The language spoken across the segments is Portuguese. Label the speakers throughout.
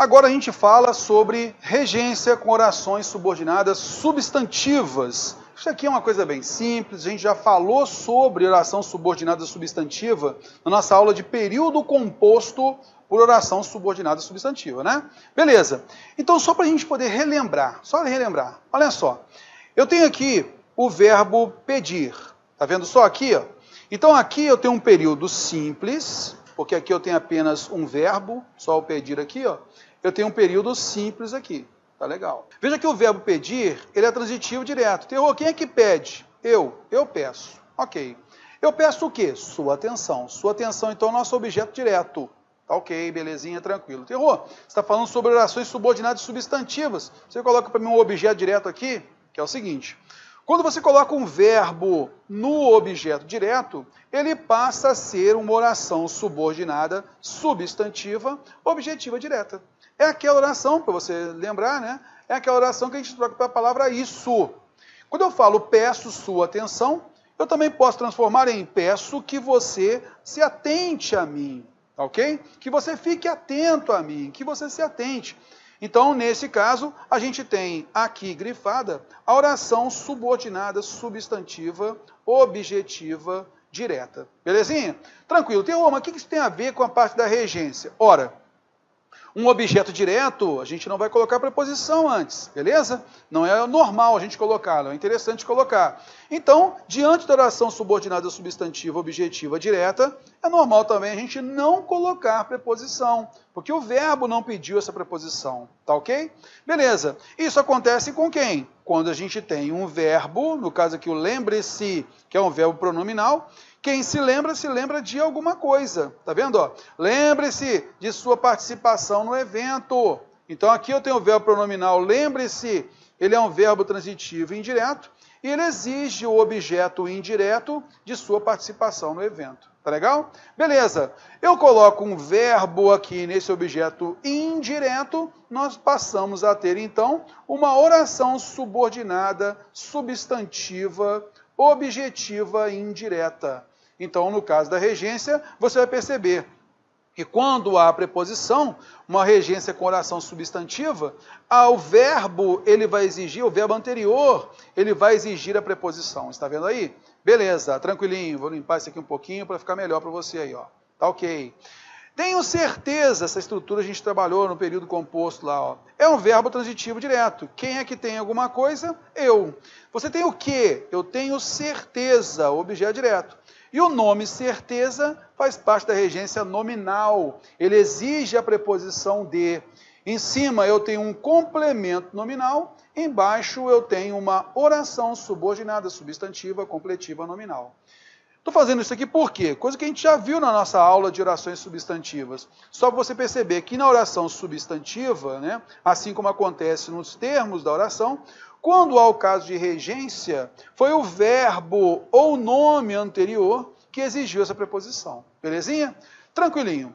Speaker 1: Agora a gente fala sobre regência com orações subordinadas substantivas. Isso aqui é uma coisa bem simples, a gente já falou sobre oração subordinada substantiva na nossa aula de período composto por oração subordinada substantiva, né? Beleza. Então, só para a gente poder relembrar, olha só. Eu tenho aqui o verbo pedir. Tá vendo só aqui, ó? Então, aqui eu tenho um período simples, porque aqui eu tenho apenas um verbo, só o pedir aqui, ó. Eu tenho um período simples aqui. Tá legal. Veja que o verbo pedir, ele é transitivo direto. Terror, quem é que pede? Eu peço. Ok. Eu peço o quê? Sua atenção. Sua atenção, então, é o nosso objeto direto. Tá ok, belezinha, tranquilo. Terror, você está falando sobre orações subordinadas substantivas. Você coloca para mim um objeto direto aqui, que é o seguinte. Quando você coloca um verbo no objeto direto, ele passa a ser uma oração subordinada substantiva objetiva direta. É aquela oração, para você lembrar, né? É aquela oração que a gente troca para a palavra isso. Quando eu falo peço sua atenção, eu também posso transformar em peço que você se atente a mim, ok? Que você fique atento a mim, que você se atente. Então, nesse caso, a gente tem aqui grifada a oração subordinada substantiva objetiva direta. Belezinha? Tranquilo. Mas o que isso tem a ver com a parte da regência? Ora, um objeto direto, a gente não vai colocar preposição antes, beleza? Não é normal a gente colocar, não é interessante colocar. Então, diante da oração subordinada substantiva objetiva direta, é normal também a gente não colocar preposição, porque o verbo não pediu essa preposição, tá ok? Beleza. Isso acontece com quem? Quando a gente tem um verbo, no caso aqui o lembre-se, que é um verbo pronominal. Quem se lembra de alguma coisa. Tá vendo? Ó? Lembre-se de sua participação no evento. Então aqui eu tenho o verbo pronominal lembre-se, ele é um verbo transitivo indireto e ele exige o objeto indireto de sua participação no evento. Tá legal? Beleza. Eu coloco um verbo aqui nesse objeto indireto, nós passamos a ter então uma oração subordinada substantiva objetiva indireta. Então, no caso da regência, você vai perceber que quando há preposição, uma regência com oração substantiva, o verbo, ele vai exigir, o verbo anterior, ele vai exigir a preposição. Está vendo aí? Beleza, tranquilinho. Vou limpar isso aqui um pouquinho para ficar melhor para você aí, ó. Tá ok. Tenho certeza, essa estrutura a gente trabalhou no período composto lá, ó. É um verbo transitivo direto. Quem é que tem alguma coisa? Eu. Você tem o quê? Eu tenho certeza, objeto direto. E o nome certeza faz parte da regência nominal. Ele exige a preposição de. Em cima eu tenho um complemento nominal, embaixo eu tenho uma oração subordinada substantiva completiva nominal. Estou fazendo isso aqui por quê? Coisa que a gente já viu na nossa aula de orações substantivas. Só para você perceber que na oração substantiva, né, assim como acontece nos termos da oração, quando há o caso de regência, foi o verbo ou nome anterior que exigiu essa preposição. Belezinha? Tranquilinho.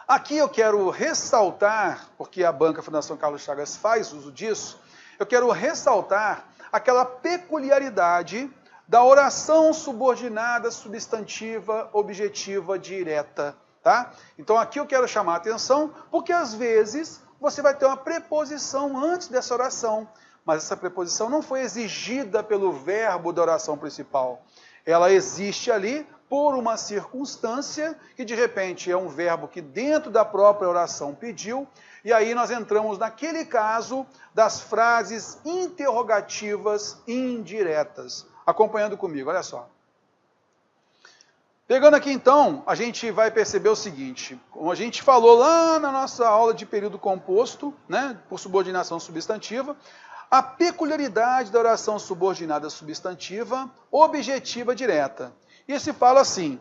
Speaker 1: Aqui eu quero ressaltar, porque a Banca Fundação Carlos Chagas faz uso disso, eu quero ressaltar aquela peculiaridade da oração subordinada substantiva objetiva direta, tá? Então aqui eu quero chamar a atenção, porque às vezes você vai ter uma preposição antes dessa oração, mas essa preposição não foi exigida pelo verbo da oração principal. Ela existe ali por uma circunstância que de repente é um verbo que dentro da própria oração pediu, e aí nós entramos naquele caso das frases interrogativas indiretas. Acompanhando comigo, olha só. Pegando aqui então, a gente vai perceber o seguinte, como a gente falou lá na nossa aula de período composto, né, por subordinação substantiva, a peculiaridade da oração subordinada substantiva objetiva direta. E se fala assim,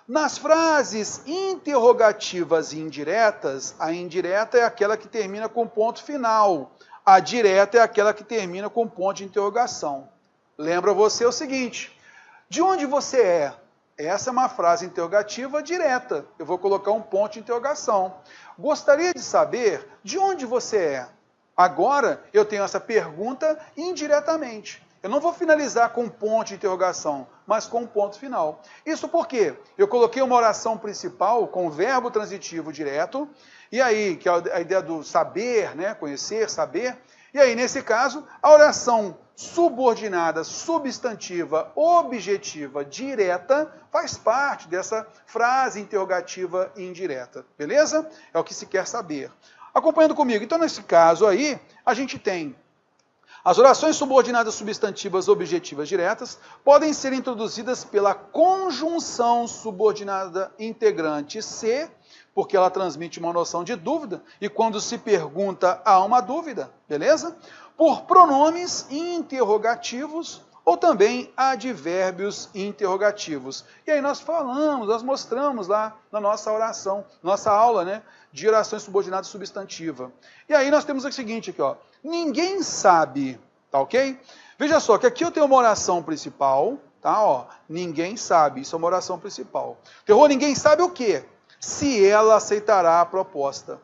Speaker 1: nas frases interrogativas e indiretas, a indireta é aquela que termina com ponto final, a direta é aquela que termina com ponto de interrogação. Lembra você o seguinte, de onde você é? Essa é uma frase interrogativa direta. Eu vou colocar um ponto de interrogação. Gostaria de saber de onde você é? Agora eu tenho essa pergunta indiretamente. Eu não vou finalizar com um ponto de interrogação, mas com um ponto final. Isso porque eu coloquei uma oração principal com o verbo transitivo direto, E aí, que é a ideia do saber, né? Conhecer, saber. E aí, nesse caso, a oração subordinada, substantiva, objetiva, direta, faz parte dessa frase interrogativa indireta. Beleza? É o que se quer saber. Acompanhando comigo. Então, nesse caso aí, a gente tem as orações subordinadas substantivas objetivas diretas podem ser introduzidas pela conjunção subordinada integrante se, porque ela transmite uma noção de dúvida, e quando se pergunta, há uma dúvida, beleza? Por pronomes interrogativos ou também advérbios interrogativos. E aí nós mostramos lá na nossa oração, nossa aula, né, de orações subordinadas substantiva. E aí nós temos o seguinte aqui, ó. Ninguém sabe, tá ok? Veja só que aqui eu tenho uma oração principal, tá, ó. Ninguém sabe, isso é uma oração principal. Terror, ninguém sabe o quê? Se ela aceitará a proposta.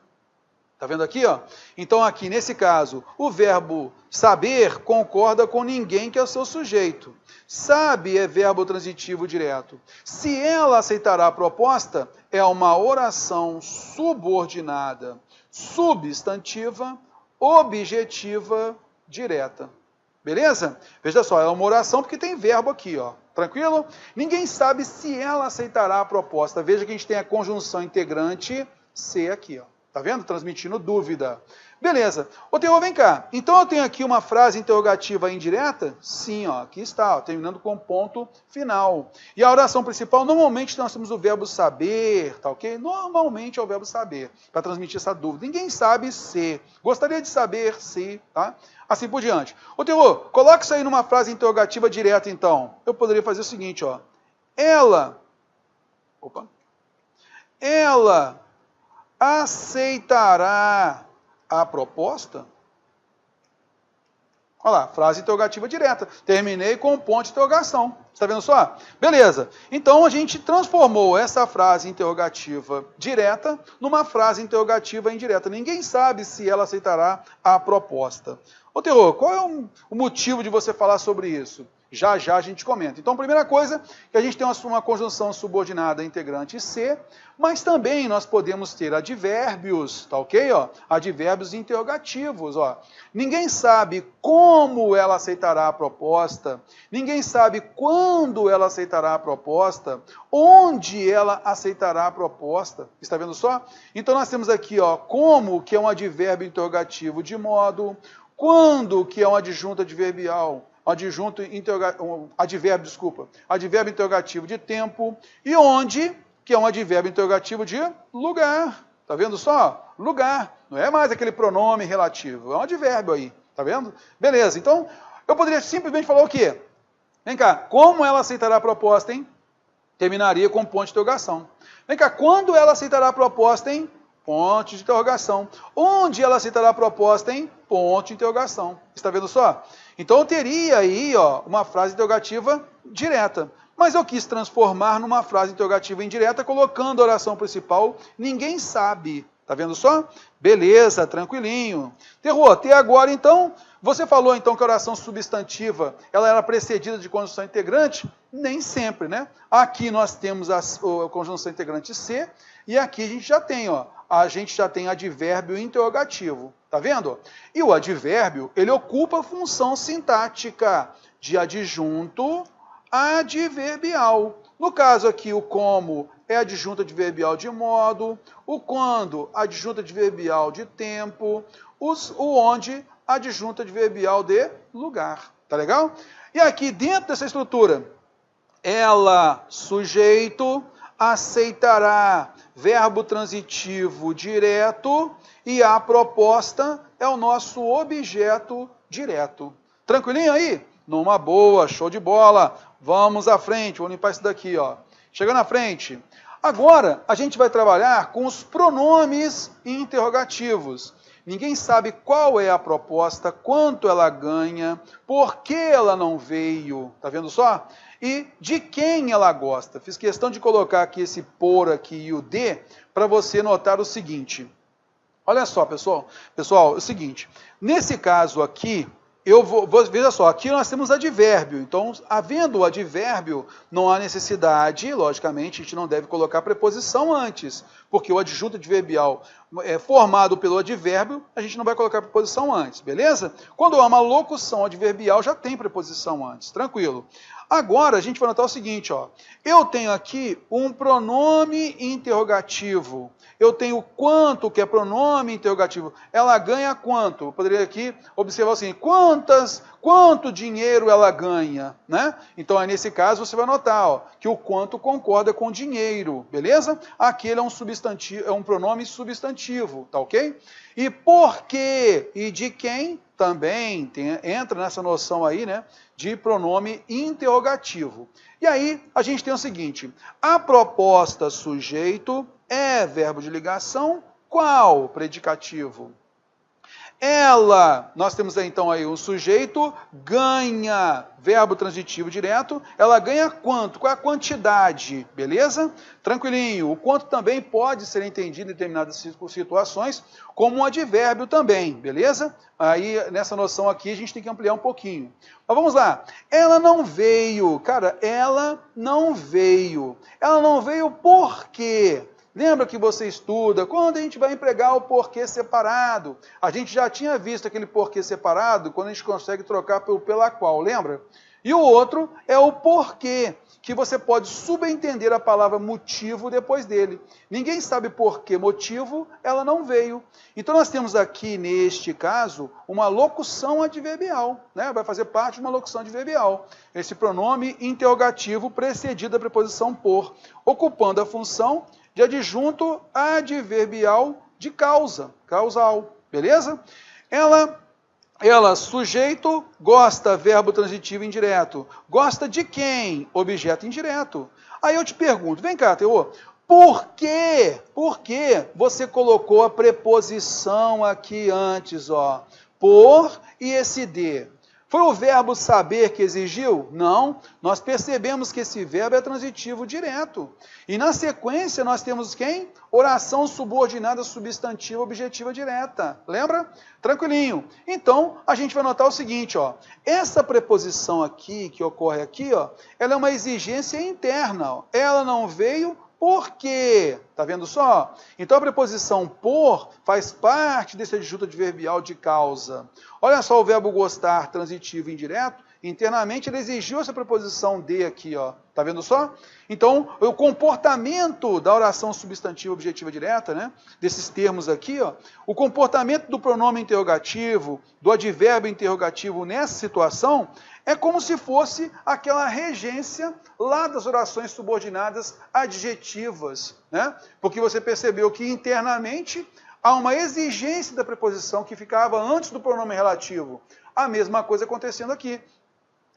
Speaker 1: Tá vendo aqui, ó? Então aqui, nesse caso, o verbo saber concorda com ninguém, que é o seu sujeito. Sabe é verbo transitivo direto. Se ela aceitará a proposta, é uma oração subordinada, substantiva, objetiva, direta. Beleza? Veja só, é uma oração porque tem verbo aqui, ó. Tranquilo? Ninguém sabe se ela aceitará a proposta. Veja que a gente tem a conjunção integrante se aqui, ó. Tá vendo? Transmitindo dúvida. Beleza. Ô, Teô, vem cá. Então eu tenho aqui uma frase interrogativa indireta? Sim, ó, aqui está, ó, terminando com ponto final. E a oração principal, normalmente nós temos o verbo saber, tá ok? Normalmente é o verbo saber, para transmitir essa dúvida. Ninguém sabe se. Gostaria de saber se, tá? Assim por diante. Ô, Teô, coloque isso aí numa frase interrogativa direta, então. Eu poderia fazer o seguinte, ó. Ela aceitará a proposta? Olha lá, frase interrogativa direta. Terminei com um ponto de interrogação. Está vendo só? Beleza. Então a gente transformou essa frase interrogativa direta numa frase interrogativa indireta. Ninguém sabe se ela aceitará a proposta. Ô, Terror, qual é o motivo de você falar sobre isso? Já a gente comenta. Então, a primeira coisa, que a gente tem uma conjunção subordinada integrante se, mas também nós podemos ter advérbios, tá ok? Ó? Advérbios interrogativos. Ó. Ninguém sabe como ela aceitará a proposta, ninguém sabe quando ela aceitará a proposta, onde ela aceitará a proposta. Está vendo só? Então, nós temos aqui, ó, como, que é um advérbio interrogativo de modo, quando, que é um adjunto adverbial, advérbio interrogativo de tempo, e onde, que é um advérbio interrogativo de lugar. Tá vendo só? Lugar. Não é mais aquele pronome relativo, é um advérbio aí. Tá vendo? Beleza, então, eu poderia simplesmente falar o quê? Vem cá, como ela aceitará a proposta, hein? Terminaria com ponto de interrogação. Vem cá, quando ela aceitará a proposta, hein? Ponto de interrogação. Onde ela aceitará a proposta, hein? Ponto de interrogação. Está vendo só? Então eu teria aí, ó, uma frase interrogativa direta. Mas eu quis transformar numa frase interrogativa indireta, colocando a oração principal, ninguém sabe. Está vendo só? Beleza, tranquilinho. Terror, até agora, então, você falou então que a oração substantiva, ela era precedida de conjunção integrante? Nem sempre, né? Aqui nós temos a conjunção integrante se, e aqui a gente já tem advérbio interrogativo. Tá vendo? E o advérbio, ele ocupa a função sintática de adjunto adverbial. No caso aqui, o como é adjunto adverbial de modo, o quando, adjunto adverbial de tempo, o onde, adjunto adverbial de lugar. Tá legal? E aqui, dentro dessa estrutura, ela, sujeito, aceitará, verbo transitivo direto, e a proposta é o nosso objeto direto. Tranquilinho aí? Numa boa, show de bola. Vamos à frente, vou limpar isso daqui, ó. Chegando à frente. Agora, a gente vai trabalhar com os pronomes interrogativos. Ninguém sabe qual é a proposta, quanto ela ganha, por que ela não veio, tá vendo só? E de quem ela gosta. Fiz questão de colocar aqui esse por aqui e o de, para você notar o seguinte. Olha só, pessoal. Pessoal, é o seguinte. Nesse caso aqui, veja só, aqui nós temos advérbio. Então, havendo o advérbio, não há necessidade, logicamente, a gente não deve colocar preposição antes. Porque o adjunto adverbial é formado pelo advérbio, a gente não vai colocar preposição antes, beleza? Quando há uma locução adverbial, já tem preposição antes, tranquilo. Agora, a gente vai notar o seguinte, ó. Eu tenho aqui um pronome interrogativo. Eu tenho quanto, que é pronome interrogativo. Ela ganha quanto? Eu poderia aqui observar assim, quanto dinheiro ela ganha, né? Então, aí, nesse caso, você vai notar, ó, que o quanto concorda com dinheiro, beleza? Aqui ele é um substantivo, é um pronome substantivo, tá ok? E por quê e de quem também entra nessa noção aí, né, de pronome interrogativo. E aí a gente tem o seguinte, a proposta sujeito é verbo de ligação, qual predicativo? Ela, nós temos então aí um sujeito, ganha, verbo transitivo direto, ela ganha quanto? Qual é a quantidade? Beleza? Tranquilinho. O quanto também pode ser entendido em determinadas situações como um advérbio também, beleza? Aí, nessa noção aqui, a gente tem que ampliar um pouquinho. Mas vamos lá. Ela não veio. Cara, ela não veio. Ela não veio por quê? Lembra que você estuda, quando a gente vai empregar o porquê separado, a gente já tinha visto aquele porquê separado, quando a gente consegue trocar pelo pela qual, lembra? E o outro é o porquê, que você pode subentender a palavra motivo depois dele. Ninguém sabe por que motivo, ela não veio. Então nós temos aqui, neste caso, uma locução adverbial, né? Vai fazer parte de uma locução adverbial. Esse pronome interrogativo precedido da preposição por, ocupando a função de adjunto adverbial de causa, causal, beleza? Ela, sujeito, gosta, verbo transitivo indireto. Gosta de quem? Objeto indireto. Aí eu te pergunto, vem cá, Teô, por que você colocou a preposição aqui antes, ó? Por e esse de. Foi o verbo saber que exigiu? Não. Nós percebemos que esse verbo é transitivo direto. E na sequência nós temos quem? Oração subordinada substantiva objetiva direta. Lembra? Tranquilinho. Então, a gente vai notar o seguinte, ó. Essa preposição aqui, que ocorre aqui, ó, ela é uma exigência interna. Ó. Ela não veio por quê? Tá vendo só? Então a preposição por faz parte desse adjunto adverbial de causa. Olha só o verbo gostar, transitivo indireto, internamente ele exigiu essa preposição de aqui, ó. Tá vendo só? Então, o comportamento da oração substantiva objetiva direta, né? Desses termos aqui, ó, o comportamento do pronome interrogativo, do advérbio interrogativo nessa situação, é como se fosse aquela regência lá das orações subordinadas adjetivas, né? Porque você percebeu que internamente há uma exigência da preposição que ficava antes do pronome relativo. A mesma coisa acontecendo aqui,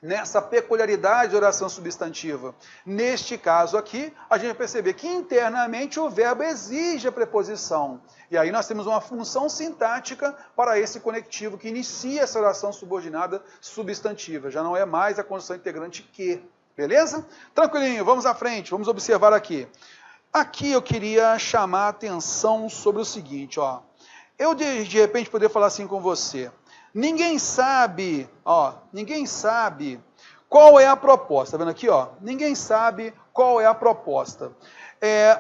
Speaker 1: nessa peculiaridade de oração substantiva. Neste caso aqui, a gente vai perceber que internamente o verbo exige a preposição. E aí nós temos uma função sintática para esse conectivo que inicia essa oração subordinada substantiva. Já não é mais a condição integrante que. Beleza? Tranquilinho, vamos à frente, vamos observar aqui. Aqui eu queria chamar a atenção sobre o seguinte, ó. Eu de repente poderia falar assim com você. Ninguém sabe qual é a proposta. Tá vendo aqui, ó? Ninguém sabe qual é a proposta.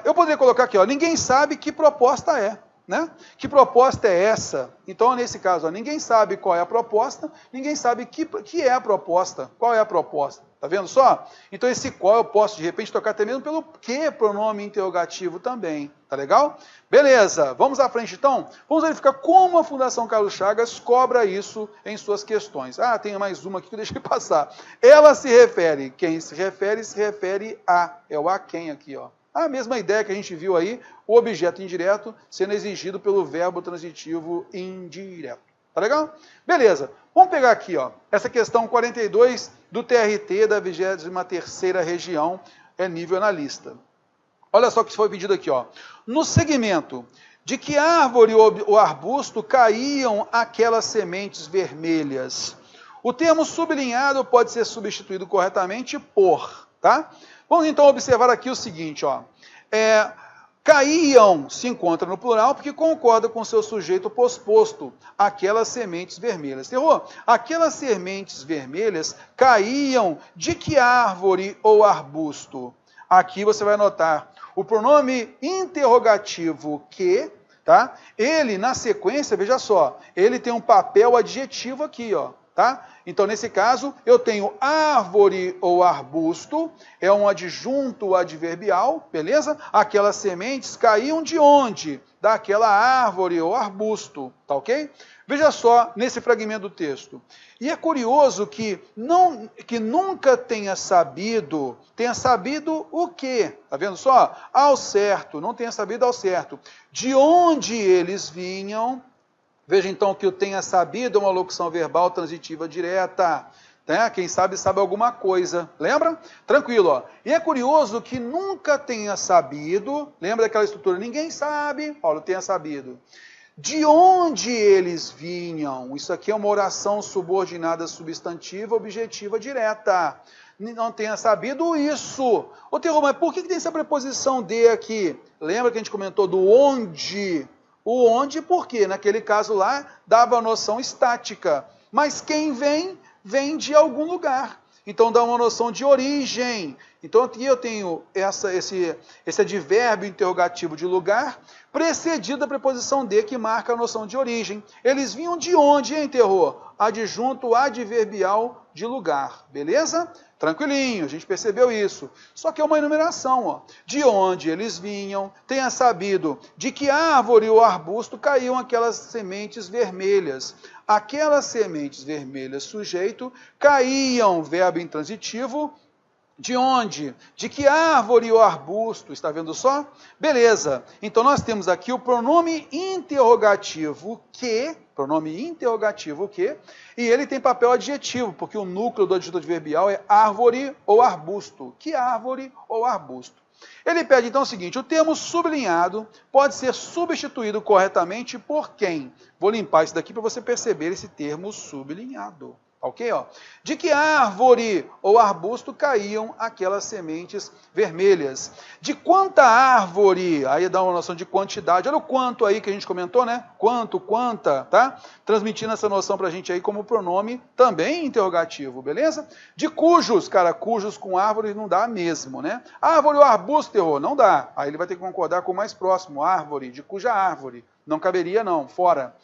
Speaker 1: Eu poderia colocar aqui, ó. Ninguém sabe que proposta é, né? Que proposta é essa? Então, nesse caso, ó, ninguém sabe qual é a proposta, ninguém sabe que é a proposta. Qual é a proposta? Tá vendo só? Então, esse qual eu posso, de repente, tocar até mesmo pelo que pronome interrogativo também. Tá legal? Beleza, vamos à frente então? Vamos verificar como a Fundação Carlos Chagas cobra isso em suas questões. Ah, tem mais uma aqui que eu deixei passar. Ela se refere, quem se refere a. É o a quem aqui, ó. A mesma ideia que a gente viu aí, o objeto indireto sendo exigido pelo verbo transitivo indireto. Tá legal? Beleza. Vamos pegar aqui, ó, essa questão 42 do TRT da 23ª região, nível analista. Olha só o que foi pedido aqui, ó. No segmento de que árvore ou arbusto caíam aquelas sementes vermelhas. O termo sublinhado pode ser substituído corretamente por, tá? Vamos então observar aqui o seguinte, ó. Caíam se encontra no plural porque concorda com seu sujeito posposto, aquelas sementes vermelhas. Terror, aquelas sementes vermelhas caíam de que árvore ou arbusto? aqui você vai notar o pronome interrogativo que, tá? Ele, na sequência, veja só, ele tem um papel adjetivo aqui, ó, tá? Então, nesse caso, eu tenho árvore ou arbusto, é um adjunto adverbial, beleza? Aquelas sementes caíam de onde? Daquela árvore ou arbusto, tá ok? Veja só nesse fragmento do texto. E é curioso que nunca tenha sabido o quê? Tá vendo só? Ao certo, não tenha sabido ao certo. De onde eles vinham. Veja então que o tenha sabido é uma locução verbal transitiva direta. Né? Quem sabe alguma coisa. Lembra? Tranquilo. Ó. E é curioso que nunca tenha sabido. Lembra daquela estrutura? Ninguém sabe. Paulo tenha sabido. De onde eles vinham? Isso aqui é uma oração subordinada substantiva objetiva direta. Não tenha sabido isso. Ô, Terror, mas por que tem essa preposição de aqui? Lembra que a gente comentou do onde? O onde, por quê? Naquele caso lá, dava a noção estática. Mas quem vem, vem de algum lugar. Então, dá uma noção de origem. Então, aqui eu tenho esse advérbio interrogativo de lugar, precedido da preposição de, que marca a noção de origem. Eles vinham de onde, hein, Terror? Adjunto adverbial de lugar. Beleza? Tranquilinho, a gente percebeu isso. Só que é uma enumeração, ó. De onde eles vinham, tenha sabido de que árvore ou arbusto caíam aquelas sementes vermelhas. Aquelas sementes vermelhas, sujeito, caíam, verbo intransitivo, de onde? De que árvore ou arbusto? Está vendo só? Beleza. Então nós temos aqui o pronome interrogativo que, e ele tem papel adjetivo, porque o núcleo do adjunto adverbial é árvore ou arbusto. Que árvore ou arbusto? Ele pede então o seguinte, o termo sublinhado pode ser substituído corretamente por quem? Vou limpar isso daqui para você perceber esse termo sublinhado. Ok? Ó. De que árvore ou arbusto caíam aquelas sementes vermelhas? De quanta árvore? Aí dá uma noção de quantidade. Olha o quanto aí que a gente comentou, né? Quanto, quanta, tá? Transmitindo essa noção pra gente aí como pronome também interrogativo, beleza? De cujos, cara, cujos com árvore não dá mesmo, né? Árvore ou arbusto, Terror, não dá. Aí ele vai ter que concordar com o mais próximo, árvore, de cuja árvore. Não caberia não, fora.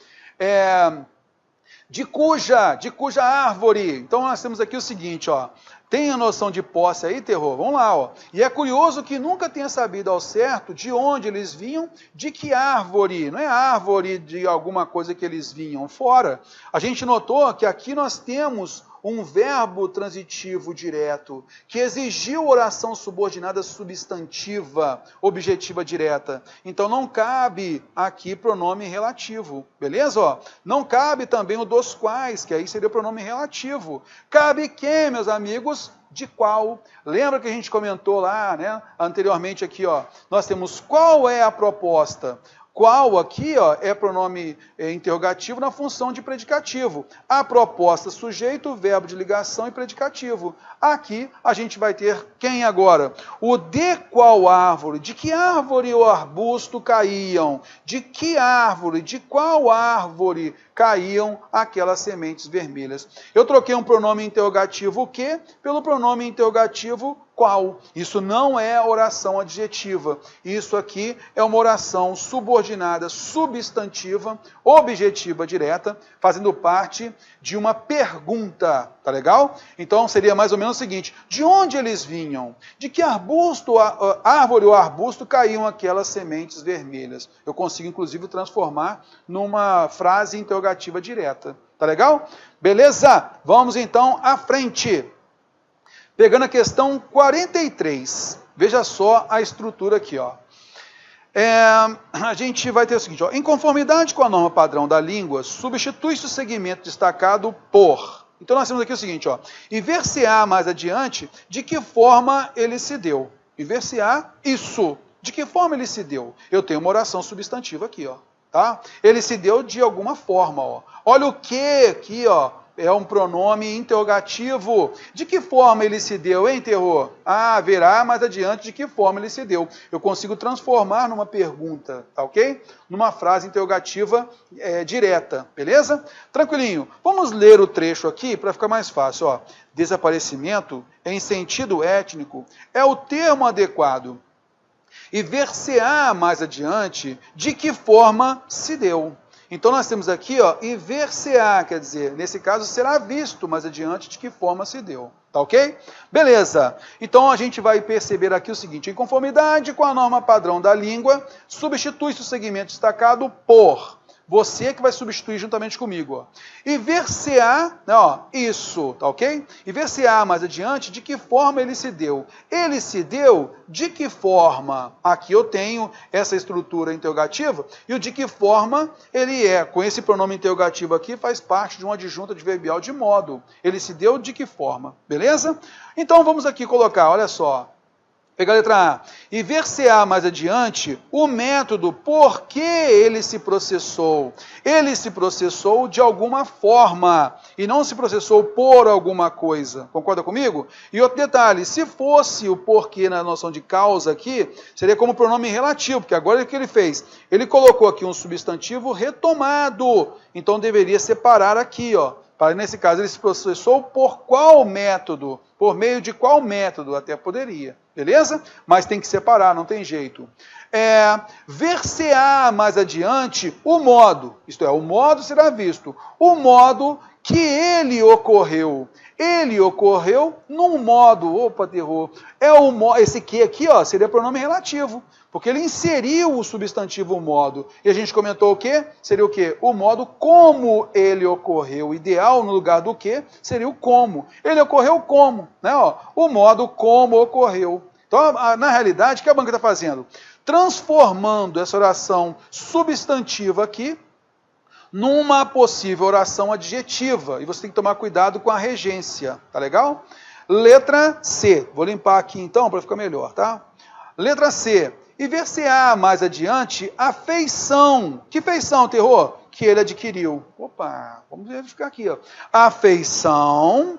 Speaker 1: De cuja árvore. Então nós temos aqui o seguinte, ó. Tem a noção de posse aí, Terror? Vamos lá, ó. E é curioso que nunca tenha sabido ao certo de onde eles vinham, de que árvore. Não é árvore de alguma coisa que eles vinham, fora. A gente notou que aqui nós temos um verbo transitivo direto, que exigiu oração subordinada substantiva, objetiva direta. Então não cabe aqui pronome relativo, beleza? Ó, não cabe também o dos quais, que aí seria o pronome relativo. Cabe que, meus amigos? De qual? Lembra que a gente comentou lá, né, anteriormente aqui, ó, nós temos qual é a proposta? Qual aqui, ó, é pronome interrogativo na função de predicativo. A proposta, sujeito, verbo de ligação e predicativo. Aqui a gente vai ter quem agora? O de qual árvore? De que árvore ou arbusto caíam? De que árvore? De qual árvore caíam aquelas sementes vermelhas? Eu troquei um pronome interrogativo o que pelo pronome interrogativo qual. Isso não é oração adjetiva. Isso aqui é uma oração subordinada, substantiva, objetiva direta, fazendo parte de uma pergunta. Tá legal? Então seria mais ou menos o seguinte: de onde eles vinham? De que arbusto, árvore ou arbusto caíam aquelas sementes vermelhas? Eu consigo inclusive transformar numa frase interrogativa direta. Tá legal? Beleza? Vamos então à frente. Pegando a questão 43, veja só a estrutura aqui, ó. A gente vai ter o seguinte, ó, em conformidade com a norma padrão da língua, substitui-se o segmento destacado por. Então nós temos aqui o seguinte, ó, e ver-se-á mais adiante de que forma ele se deu. E ver-se-á isso. De que forma ele se deu? Eu tenho uma oração substantiva aqui, ó. Tá? Ele se deu de alguma forma, ó. Olha o que aqui, ó. é um pronome interrogativo. De que forma ele se deu, hein, terror? Ah, verá mais adiante de que forma ele se deu. Eu consigo transformar numa pergunta, tá ok? Numa frase interrogativa direta, beleza? Tranquilinho. Vamos ler o trecho aqui para ficar mais fácil. Ó. Desaparecimento, em sentido étnico, é o termo adequado. E ver-se-á mais adiante de que forma se deu. Então nós temos aqui, ó, e ver-se-á, quer dizer, nesse caso será visto mais adiante de que forma se deu. Tá ok? Beleza. Então a gente vai perceber aqui o seguinte: em conformidade com a norma padrão da língua, substitui-se o segmento destacado por. Você que vai substituir juntamente comigo. Ó. E ver-se-á, ó, isso, tá ok? E ver-se-á mais adiante de que forma ele se deu. Ele se deu de que forma? Aqui eu tenho essa estrutura interrogativa e o de que forma ele é. Com esse pronome interrogativo aqui faz parte de uma adjunta adverbial de modo. Ele se deu de que forma? Beleza? Então vamos aqui colocar, olha só. Pegar a letra A. E ver-se-á mais adiante o método por que ele se processou. Ele se processou de alguma forma e não se processou por alguma coisa. Concorda comigo? E outro detalhe, se fosse o porquê na noção de causa aqui, seria como pronome relativo, porque agora o que ele fez? Ele colocou aqui um substantivo retomado. Então deveria separar aqui, ó. Para, nesse caso, ele se processou por qual método? Por meio de qual método? Até poderia. Beleza? Mas tem que separar, não tem jeito. Ver-se-á mais adiante o modo. Isto é, o modo será visto. O modo que ele ocorreu. Ele ocorreu num modo. Opa, terror. Esse que aqui, ó, seria pronome relativo. Porque ele inseriu o substantivo modo. E a gente comentou o quê? Seria o quê? O modo como ele ocorreu. O ideal no lugar do que seria o como. Ele ocorreu como, né? Ó, o modo como ocorreu. Então, na realidade, o que a banca está fazendo? Transformando essa oração substantiva aqui numa possível oração adjetiva. E você tem que tomar cuidado com a regência. Tá legal? Letra C. Vou limpar aqui então para ficar melhor, tá? Letra C. E ver-se-á mais adiante a feição. Que feição, terror? Que ele adquiriu. Opa, vamos verificar aqui. Ó. A feição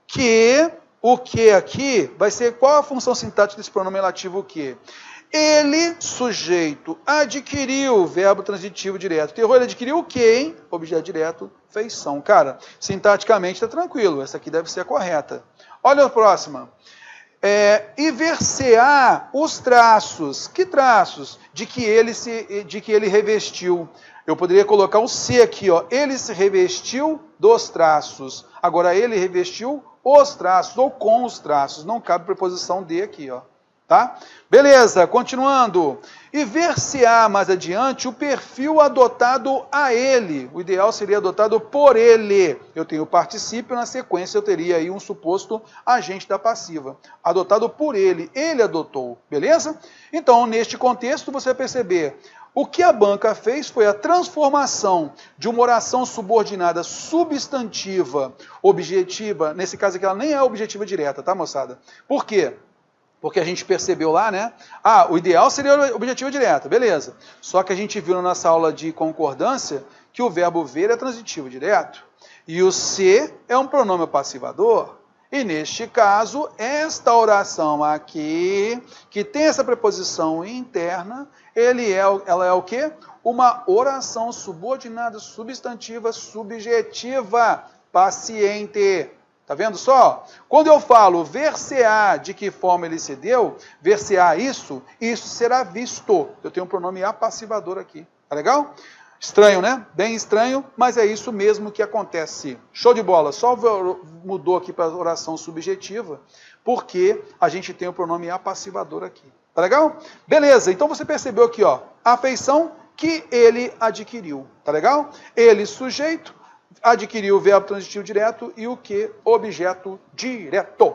Speaker 1: que, o que aqui, vai ser qual a função sintática desse pronome relativo o que? Ele, sujeito, adquiriu, verbo transitivo direto. Terror, ele adquiriu o que, hein? Objeto direto, feição. Cara, sintaticamente está tranquilo. Essa aqui deve ser a correta. Olha a próxima. E ver-se-á os traços. Que traços? De que ele revestiu. Eu poderia colocar um C aqui, ó. Ele se revestiu dos traços. Agora, ele revestiu os traços, ou com os traços. Não cabe preposição de aqui, ó. Tá? Beleza, continuando. E ver-se-á mais adiante o perfil adotado a ele. O ideal seria adotado por ele. Eu tenho o particípio, na sequência eu teria aí um suposto agente da passiva. Adotado por ele. Ele adotou. Beleza? Então, neste contexto, você vai perceber. O que a banca fez foi a transformação de uma oração subordinada substantiva, objetiva. Nesse caso aqui, ela nem é objetiva direta, tá, moçada? Por quê? Porque a gente percebeu lá, né? O ideal seria o objetivo direto, beleza. Só que a gente viu na nossa aula de concordância que o verbo ver é transitivo direto. E o ser é um pronome passivador. E neste caso, esta oração aqui, que tem essa preposição interna, ela é o quê? Uma oração subordinada, substantiva, subjetiva, paciente. Tá vendo só? Quando eu falo ver-se-á de que forma ele se deu, ver-se-á isso será visto. Eu tenho um pronome apassivador aqui. Tá legal? Estranho, né? Bem estranho, mas é isso mesmo que acontece. Show de bola. Só mudou aqui para a oração subjetiva, porque a gente tem o pronome apassivador aqui. Tá legal? Beleza, então você percebeu aqui, ó, a feição que ele adquiriu. Tá legal? Ele, sujeito, adquiriu o verbo transitivo direto e o que? Objeto direto.